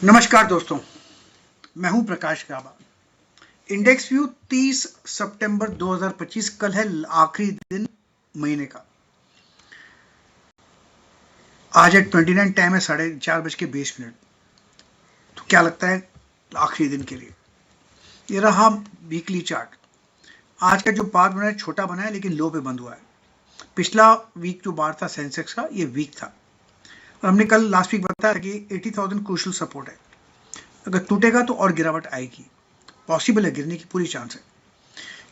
नमस्कार दोस्तों, मैं हूं प्रकाश गाबा। इंडेक्स व्यू 30 सितंबर 2025 कल है आखिरी दिन महीने का। आज है 29 टाइम है 4:20। तो क्या लगता है आखिरी दिन के लिए? ये रहा वीकली चार्ट। आज का जो बार बना है छोटा बना है लेकिन लो पे बंद हुआ है। पिछला वीक जो बार था सेंसेक्स का ये वीक था और हमने कल लास्ट वीक बताया कि 80,000 क्रूशियल सपोर्ट है। अगर टूटेगा तो और गिरावट आएगी, पॉसिबल है, गिरने की पूरी चांस है।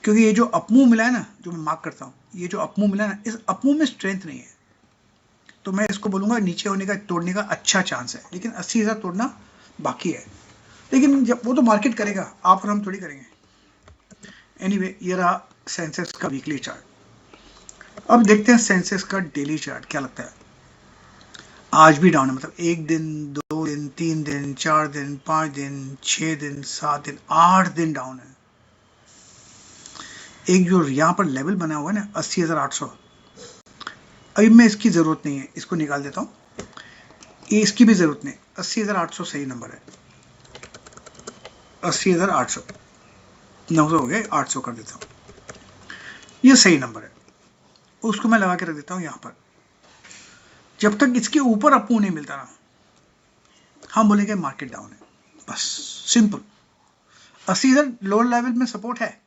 क्योंकि ये जो अपमूव मिला है ना, जो मैं मार्क करता हूँ, ये जो अपमूव मिला है ना, इस अपमूव में स्ट्रेंथ नहीं है। तो मैं इसको बोलूंगा नीचे होने का, तोड़ने का अच्छा चांस है, लेकिन 80,000 तोड़ना बाकी है। लेकिन जब वो तो मार्केट करेगा, आप और हम थोड़ी करेंगे। एनीवे, ये रहा सेंसेक्स का वीकली चार्ट। अब देखते हैं सेंसेक्स का डेली चार्ट क्या लगता है। आज भी डाउन है, मतलब 1 दिन, 2 दिन, 3 दिन, 4 दिन, 5 दिन, 6 दिन, 7 दिन, 8 दिन डाउन है। एक जो यहाँ पर लेवल बना हुआ है ना 80,800, अभी मैं इसकी जरूरत नहीं है, इसको निकाल देता हूँ। ये इसकी भी जरूरत नहीं, 80,800 सही नंबर है। 80,800, 900 हो गए, 800 कर देता हूँ, ये सही नंबर है। उसको मैं लगा के रख देता हूँ यहाँ पर। जब तक इसके ऊपर अपमूव नहीं मिलता ना, हम बोलेंगे मार्केट डाउन है, बस सिंपल। 80,000 लोअर लेवल में सपोर्ट है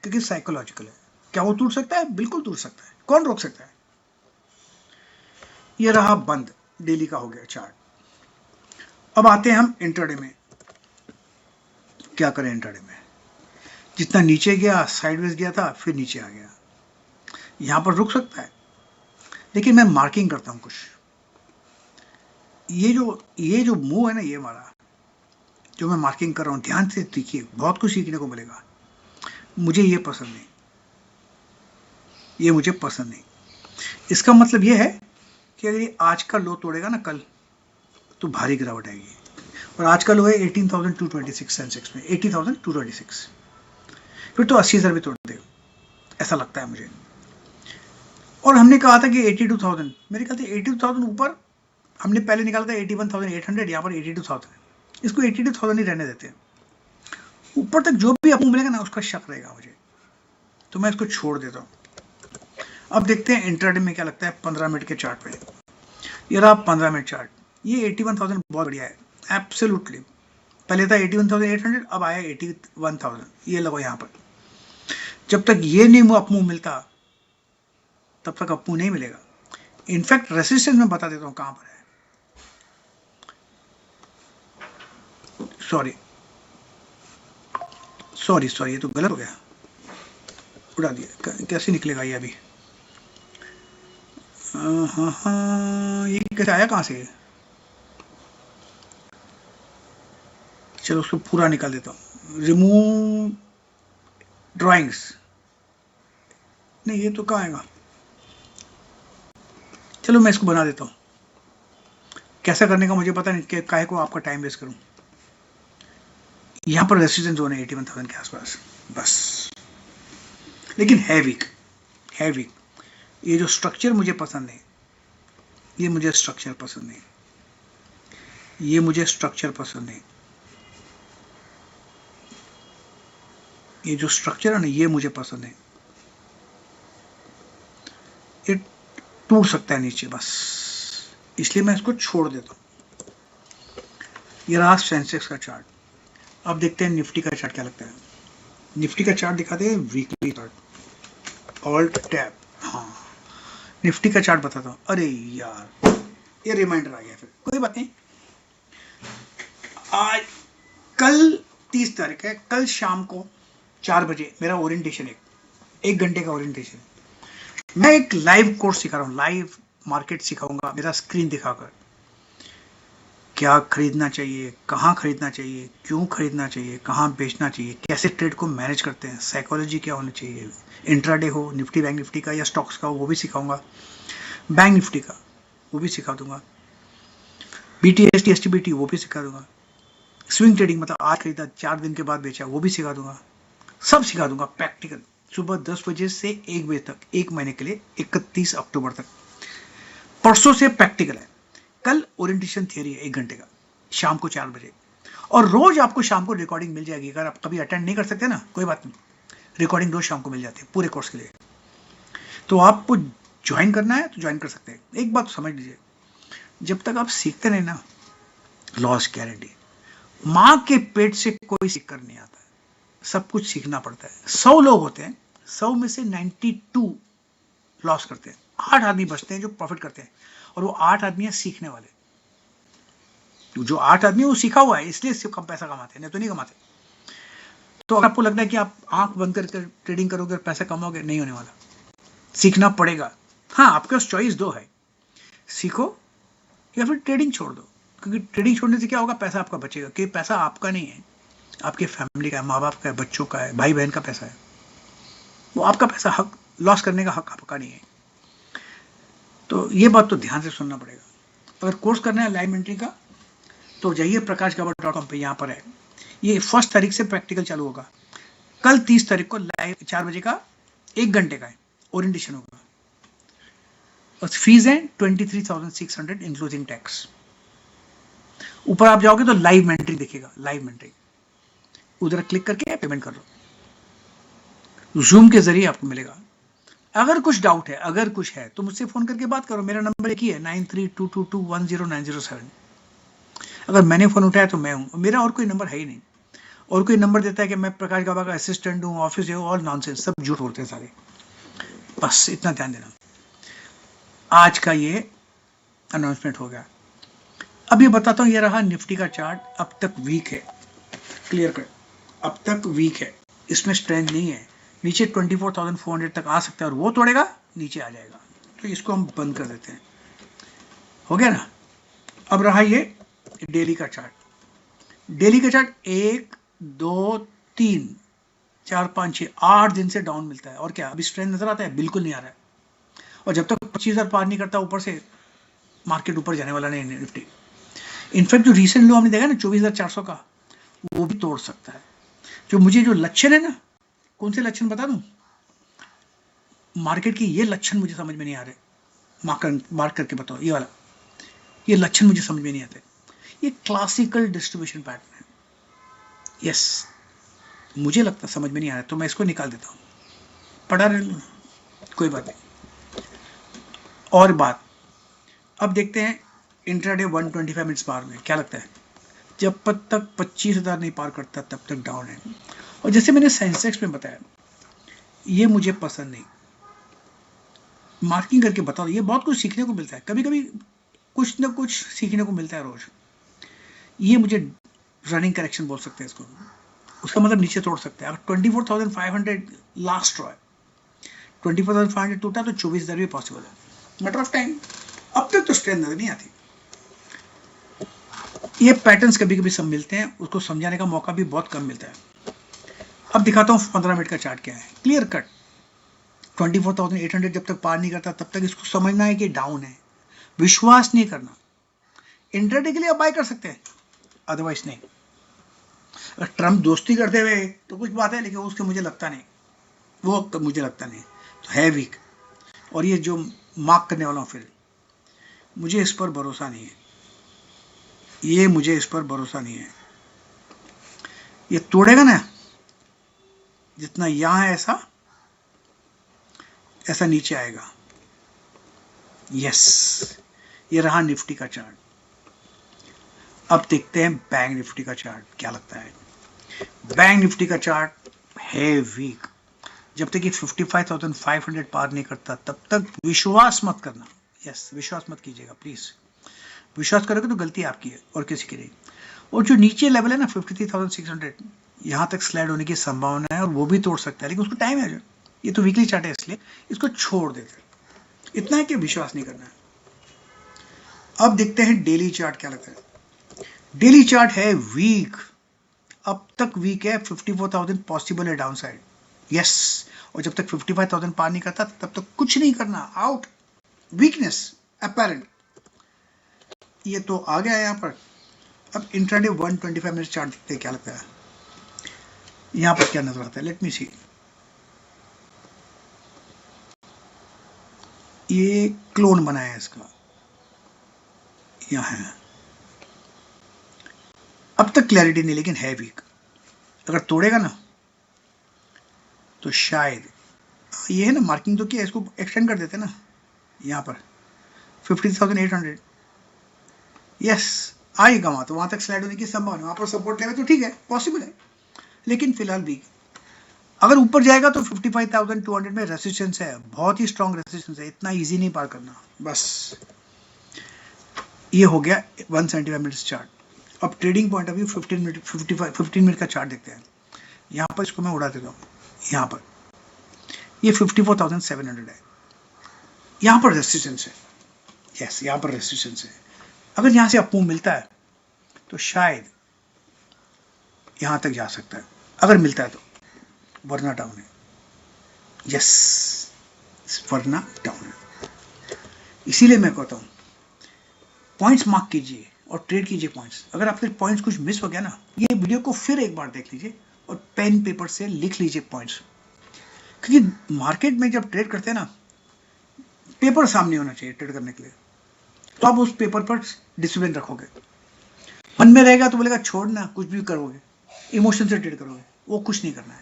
क्योंकि साइकोलॉजिकल है। क्या वो टूट सकता है? बिल्कुल टूट सकता है, कौन रोक सकता है। ये रहा बंद, डेली का हो गया चार्ट। अब आते हैं हम इंट्राडे में। क्या करें इंट्राडे में? जितना नीचे गया, साइडवेज गया था, फिर नीचे आ गया। यहां पर रुक सकता है, लेकिन मैं मार्किंग करता हूं कुछ। ये जो मूव है ना, ये हमारा जो मैं मार्किंग कर रहा हूं, ध्यान से देखिए, बहुत कुछ सीखने को मिलेगा। मुझे ये पसंद नहीं, ये मुझे पसंद नहीं। इसका मतलब ये है कि अगर ये आज का लो तोड़ेगा ना कल, तो भारी गिरावट आएगी। और आज का लो है 18,226 सेंसेक्स में, 80,226। फिर तो 80,000 भी तोड़ देगा, ऐसा लगता है मुझे। और हमने कहा था कि 82,000, मेरे ख्याल से 82,000 ऊपर हमने पहले निकाला था 81,800, यहाँ पर 82,000। इसको 82,000 ही रहने देते हैं। ऊपर तक जो भी अपमूव मिलेगा ना, उसका शक रहेगा मुझे, तो मैं इसको छोड़ देता हूँ। अब देखते हैं इंट्राडे में क्या लगता है 15 मिनट के चार्ट पे। ये रहा 15 मिनट चार्ट। ये 81,000 बहुत बढ़िया है, एब्सोल्युटली। पहले था 81,800, अब आया 81,000। ये लगो यहाँ पर। जब तक ये नहीं अपमूव मिलता, तब तक अपमूव नहीं मिलेगा। इनफैक्ट रेसिस्टेंस में बता देता हूँ कहां पर है। सॉरी, ये तो गलत हो गया, उड़ा दिया। कैसे निकलेगा ये अभी? हाँ, ये कैसे आया, कहां से? चलो उसको पूरा निकाल देता हूँ। रिमूव ड्राइंग्स, नहीं ये तो कहाँ आएगा। चलो मैं इसको बना देता हूँ। कैसा करने का मुझे पता नहीं, कि काहे को आपका टाइम वेस्ट करूँ। यहाँ पर रेसिस्टेंस जोन है 81,000 के आसपास, बस। लेकिन है वीक। ये जो स्ट्रक्चर मुझे पसंद नहीं, ये मुझे स्ट्रक्चर पसंद नहीं। ये जो स्ट्रक्चर है ना, ये मुझे पसंद है। ये टूट सकता है नीचे, बस इसलिए मैं इसको छोड़ देता हूँ। ये रहा सेंसेक्स का चार्ट। अब देखते हैं निफ्टी का चार्ट क्या लगता है। निफ्टी का चार्ट दिखाते हैं, वीकली चार्ट। ऑल्ट टैब, हाँ निफ्टी का चार्ट बताता हूँ। अरे यार, ये रिमाइंडर आ गया, फिर कोई बात नहीं। आज कल 30 तारीख है, कल शाम को 4 बजे मेरा ओरिएंटेशन है, 1 घंटे का ओरिएंटेशन। मैं एक लाइव कोर्स सिखा रहा हूँ, लाइव मार्केट सिखाऊंगा, मेरा स्क्रीन दिखाकर। क्या खरीदना चाहिए, कहाँ खरीदना चाहिए, क्यों खरीदना चाहिए, कहाँ बेचना चाहिए, कैसे ट्रेड को मैनेज करते हैं, साइकोलॉजी क्या होनी चाहिए, इंट्राडे हो, निफ्टी बैंक निफ्टी का या स्टॉक्स का, वो भी सिखाऊंगा। बैंक निफ्टी का वो भी सिखा दूंगा। BTST STBT वो भी सिखा दूंगा। स्विंग ट्रेडिंग, मतलब आज खरीदा 4 दिन के बाद बेचा, वो भी सिखा दूंगा। सब सिखा दूंगा प्रैक्टिकल, सुबह 10 बजे से 1 बजे तक, 1 महीने के लिए, 31 अक्टूबर तक। परसों से प्रैक्टिकल है, कल ओरिएंटेशन थियरी है 1 घंटे का, शाम को 4 बजे। और रोज आपको शाम को रिकॉर्डिंग मिल जाएगी। अगर आप कभी अटेंड नहीं कर सकते ना, कोई बात नहीं, रिकॉर्डिंग रोज शाम को मिल जाती है पूरे कोर्स के लिए। तो आपको ज्वाइन करना है तो ज्वाइन कर सकते हैं। एक बात समझ लीजिए, जब तक आप सीखते नहीं ना, लॉस गारंटी। माँ के पेट से कोई सीख कर नहीं आता है, सब कुछ सीखना पड़ता है। 100 लोग होते हैं, 100 में से 92 लॉस करते हैं, 8 आदमी बचते हैं जो प्रॉफिट करते हैं, और वो 8 आदमी है सीखने वाले। जो 8 आदमी वो सीखा हुआ है, इसलिए सिर्फ कम पैसा कमाते हैं, नहीं तो नहीं कमाते। तो अगर आपको लगता है कि आप आंख बंद कर ट्रेडिंग करोगे और पैसा कमाओगे, नहीं होने वाला। सीखना पड़ेगा। हाँ, आपके पास चॉइस दो है, सीखो या फिर ट्रेडिंग छोड़ दो। क्योंकि ट्रेडिंग छोड़ने से क्या होगा, पैसा आपका बचेगा, कि पैसा आपका नहीं है, आपके फैमिली का है, माँ बाप का है, बच्चों का है, भाई बहन का पैसा है। वो आपका पैसा, हक लॉस करने का हक आपका नहीं है। तो ये बात तो ध्यान से सुनना पड़ेगा। अगर कोर्स करना है लाइव मेंटरिंग का, तो जाइए prakashgawar.com पे, यहाँ पर है। ये 1 तारीख से प्रैक्टिकल चालू होगा। कल 30 तारीख को लाइव 4 बजे का 1 घंटे का है, ओरिएंटेशन होगा। और फीस है 23,600 इंक्लूडिंग टैक्स। ऊपर आप जाओगे तो लाइव मेंटरिंग दिखेगा, लाइव मेंटरिंग, उधर क्लिक करके पेमेंट कर लो, जूम के जरिए आपको मिलेगा। अगर कुछ डाउट है, अगर कुछ है, तो मुझसे फोन करके बात करो। मेरा नंबर एक ही है, 9322210907। अगर मैंने फोन उठाया तो मैं हूं, मेरा और कोई नंबर है ही नहीं। और कोई नंबर देता है कि मैं प्रकाश गवाह का असिस्टेंट हूं, ऑफिस है, ऑल नॉनसेंस, सब झूठ बोलते हैं सारे। बस इतना ध्यान देना। आज का ये अनाउंसमेंट हो गया। अब ये बताता हूं, ये रहा निफ्टी का चार्ट। अब तक वीक है, क्लियर कट, अब तक वीक है, इसमें स्ट्रेंथ नहीं है। नीचे 24,400 तक आ सकता है और वो तोड़ेगा, नीचे आ जाएगा। तो इसको हम बंद कर देते हैं। हो गया ना। अब रहा ये डेली का चार्ट। डेली का चार्ट 1 2 3 4 5 6 8 दिन से डाउन मिलता है। और क्या अभी स्ट्रेंथ नजर आता है? बिल्कुल नहीं आ रहा है। और जब तक 25,000 पार नहीं करता, ऊपर से मार्केट ऊपर जाने वाला नहीं निफ्टी। इनफैक्ट जो रिसेंट लो हमने देखा ना 24,400 का, वो भी तोड़ सकता है। जो मुझे जो लक्षण है ना, कौन से लक्षण बता दूं? मार्केट की ये लक्षण मुझे समझ में नहीं आ रहे, मार्क करके बताओ। ये वाला, ये लक्षण मुझे समझ में नहीं आते। ये क्लासिकल डिस्ट्रीब्यूशन पैटर्न है। यस, मुझे लगता समझ में नहीं आ रहा, तो मैं इसको निकाल देता हूं, पढ़ा रहे लो, कोई बात नहीं। और बात, अब देखते हैं इंट्राडे 125 मिनट्स पार में क्या लगता है। जब तक 25,000 नहीं पार करता तब तक डाउन है। और जैसे मैंने सेंसेक्स में बताया, ये मुझे पसंद नहीं। मार्किंग करके बताओ, ये बहुत कुछ सीखने को मिलता है, कभी कभी कुछ ना कुछ सीखने को मिलता है रोज। ये मुझे रनिंग करेक्शन बोल सकते हैं इसको, उसका मतलब नीचे तोड़ सकते हैं। अगर 24,500 लास्ट रो है, 24,500 टूटा तो 24,000 भी पॉसिबल है, मैटर ऑफ टाइम। अब तक तो स्ट्रेंथ नजर नहीं आती। ये पैटर्न्स कभी कभी सब मिलते हैं, उसको समझाने का मौका भी बहुत कम मिलता है। अब दिखाता हूं 15 मिनट का चार्ट क्या है, क्लियर कट। 24,800 जब तक पार नहीं करता तब तक इसको समझना है कि डाउन है, विश्वास नहीं करना। इंट्राडे के लिए आप बाय कर सकते हैं, अदरवाइज नहीं। अगर ट्रम्प दोस्ती करते हुए तो कुछ बात है, लेकिन उसके मुझे लगता नहीं, वो तो मुझे लगता नहीं, तो है वीक। और ये जो मार्क करने वाला हूं, फिर मुझे इस पर भरोसा नहीं है, ये मुझे इस पर भरोसा नहीं है। ये तोड़ेगा ना, जितना यहां है ऐसा ऐसा नीचे आएगा। यस, ये रहा निफ्टी का चार्ट। अब देखते हैं बैंक निफ्टी का चार्ट क्या लगता है। बैंक निफ्टी का चार्ट है वीक। जब तक ये 55,500 पार नहीं करता तब तक विश्वास मत करना। यस, विश्वास मत कीजिएगा प्लीज। विश्वास करोगे तो गलती आपकी है और किसी की नहीं। और जो नीचे लेवल है ना 53,600, यहां तक स्लाइड होने की संभावना है और वो भी तोड़ सकता है, लेकिन उसको टाइम है। ये तो वीकली चार्ट है, इसलिए इसको छोड़ देते हैं। इतना है कि विश्वास नहीं करना है। अब देखते हैं डेली चार्ट क्या लगता है। डेली चार्ट है वीक, अब तक वीक है। 54,000 पॉसिबल है डाउन साइड। यस, और जब तक 55,000 पार नहीं करता तब तक कुछ नहीं करना, आउट, वीकनेस अपेरेंट। ये तो आ गया यहां पर। अब इंट्राडे 125 मिनट चार्ट देखते हैं क्या लगता है। यहां पर क्या नजर आता है, लेट मी सी। ये क्लोन बनाया है इसका, यहां है अब तक क्लैरिटी नहीं, लेकिन है वीक। अगर तोड़ेगा ना तो शायद ये है ना, मार्किंग तो किया, इसको एक्सटेंड कर देते ना यहाँ पर 50,800। यस, आएगा वहां, तो वहां तक स्लाइड होने की संभावना, वहां पर सपोर्ट लेगा तो ठीक है, पॉसिबल है, लेकिन फिलहाल वीक। अगर ऊपर जाएगा तो 55,200 में रेसिस्टेंस है, बहुत ही स्ट्रॉन्ग रेसिस्टेंस है, इतना इजी नहीं पार करना। बस ये हो गया 175 मिनट्स चार्ट। अब trading point of view 15 minute का चार्ट देखते हैं। यहाँ पर इसको मैं उड़ा देता हूँ, यहाँ पर ये 54,700 है, यहाँ पर रेसिस्टेंस है। यस, यहाँ पर रेसिस्टेंस है। अगर यहाँ से अप मूव मिलता है तो शायद यहाँ तक जा सकता है, अगर मिलता है तो, वरना डाउन है। यस, वरना डाउन है। इसीलिए मैं कहता हूँ पॉइंट्स मार्क कीजिए और ट्रेड कीजिए पॉइंट्स। अगर आपके पॉइंट्स कुछ मिस हो गया ना, ये वीडियो को फिर एक बार देख लीजिए और पेन पेपर से लिख लीजिए पॉइंट्स, क्योंकि मार्केट में जब ट्रेड करते हैं ना, पेपर सामने होना चाहिए ट्रेड करने के लिए, तो आप उस पेपर पर डिसिप्लिन रखोगे। मन में रहेगा तो बोलेगा छोड़ना, कुछ भी करोगे, इमोशन से ट्रेड करोगे, वो कुछ नहीं करना है।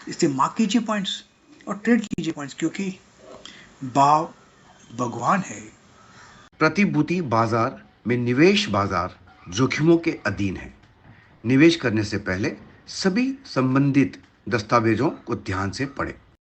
इसलिए मार्क कीजिए पॉइंट्स और ट्रेड कीजिए पॉइंट्स, क्योंकि भाव भगवान है। प्रतिभूति बाजार में निवेश बाजार जोखिमों के अधीन है। निवेश करने से पहले सभी संबंधित दस्तावेजों को ध्यान से पढ़ें।